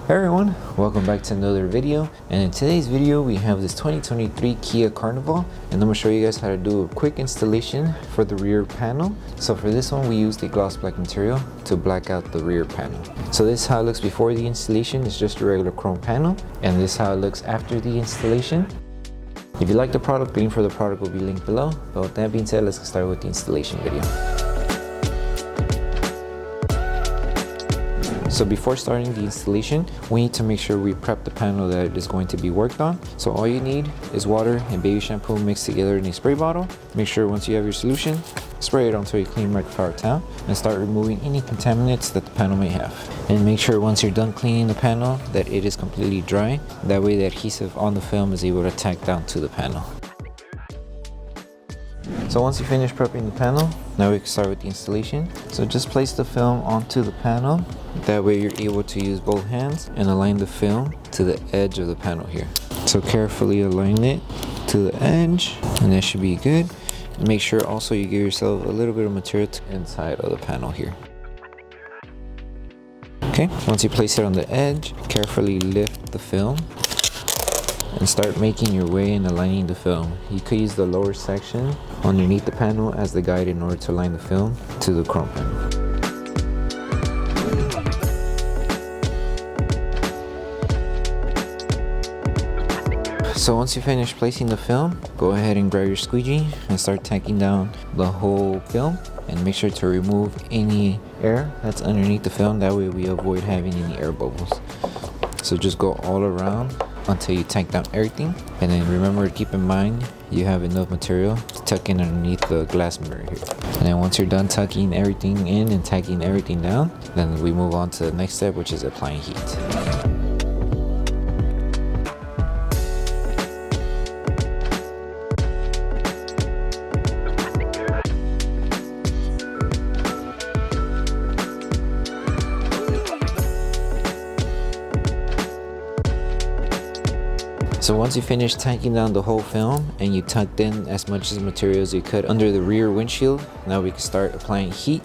Hey everyone, welcome back to another video, and in today's video we have this 2023 Kia Carnival, and I'm going to show you guys how to do a quick installation for the rear panel. So for this one we used a gloss black material to black out the rear panel. So this is how it looks before the installation. It's just a regular chrome panel, and this is how it looks after the installation. If you like the product, the link for the product will be linked below. But with that being said, let's get started with the installation video. So before starting the installation, we need to make sure we prep the panel that it is going to be worked on. So all you need is water and baby shampoo mixed together in a spray bottle. Make sure once you have your solution, spray it onto a clean microfiber towel and start removing any contaminants that the panel may have. And make sure once you're done cleaning the panel that it is completely dry. That way the adhesive on the film is able to tack down to the panel. So once you finish prepping the panel, now we can start with the installation. So just place the film onto the panel. That way you're able to use both hands and align the film to the edge of the panel here. So carefully align it to the edge, and that should be good. And make sure also you give yourself a little bit of material to the inside of the panel here. Okay, once you place it on the edge, carefully lift the film and start making your way and aligning the film. You could use the lower section underneath the panel as the guide in order to align the film to the chrome panel. So once you finish placing the film, go ahead and grab your squeegee and start tacking down the whole film, and make sure to remove any air that's underneath the film. That way we avoid having any air bubbles. So just go all around until you tack down everything, and then remember to keep in mind you have enough material to tuck in underneath the glass mirror here. And then once you're done tucking everything in and tacking everything down, then we move on to the next step, which is applying heat. So once you finish tacking down the whole film and you tucked in as much as material as you could under the rear windshield, now we can start applying heat.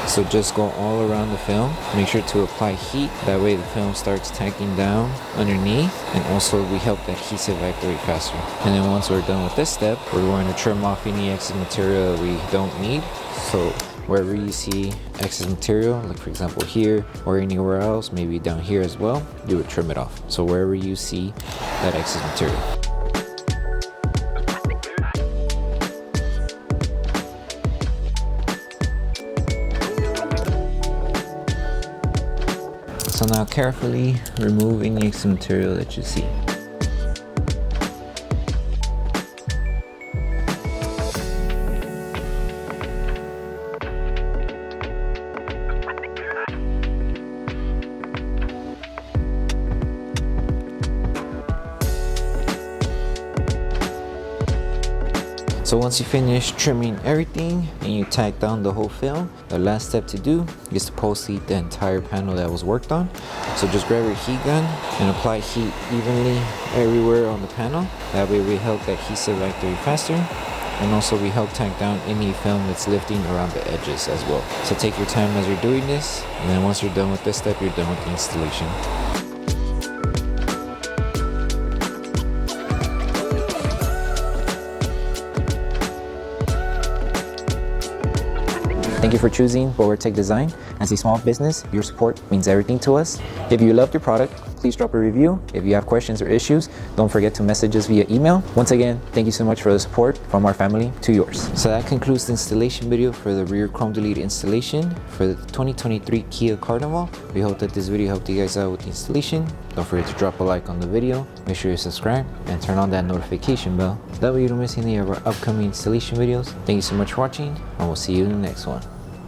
So just go all around the film, make sure to apply heat. That way the film starts tacking down underneath, and also we help the adhesive activate faster. And then once we're done with this step, we're going to trim off any excess material that we don't need. So wherever you see excess material, like for example here or anywhere else, maybe down here as well, you would trim it off. So wherever you see that excess material. So now carefully remove any excess material that you see. So once you finish trimming everything and you tack down the whole film, the last step to do is to post heat the entire panel that was worked on. So just grab your heat gun and apply heat evenly everywhere on the panel. That way we help the adhesive activate faster, and also we help tack down any film that's lifting around the edges as well. So take your time as you're doing this, and then once you're done with this step, you're done with the installation. Thank you for choosing Bogar Tech Design. As a small business, your support means everything to us. If you loved your product, please drop a review. If you have questions or issues, don't forget to message us via email. Once again, thank you so much for the support from our family to yours. So that concludes the installation video for the rear chrome delete installation for the 2023 Kia Carnival. We hope that this video helped you guys out with the installation. Don't forget to drop a like on the video. Make sure you subscribe and turn on that notification bell. That way you don't miss any of our upcoming installation videos. Thank you so much for watching, and we'll see you in the next one.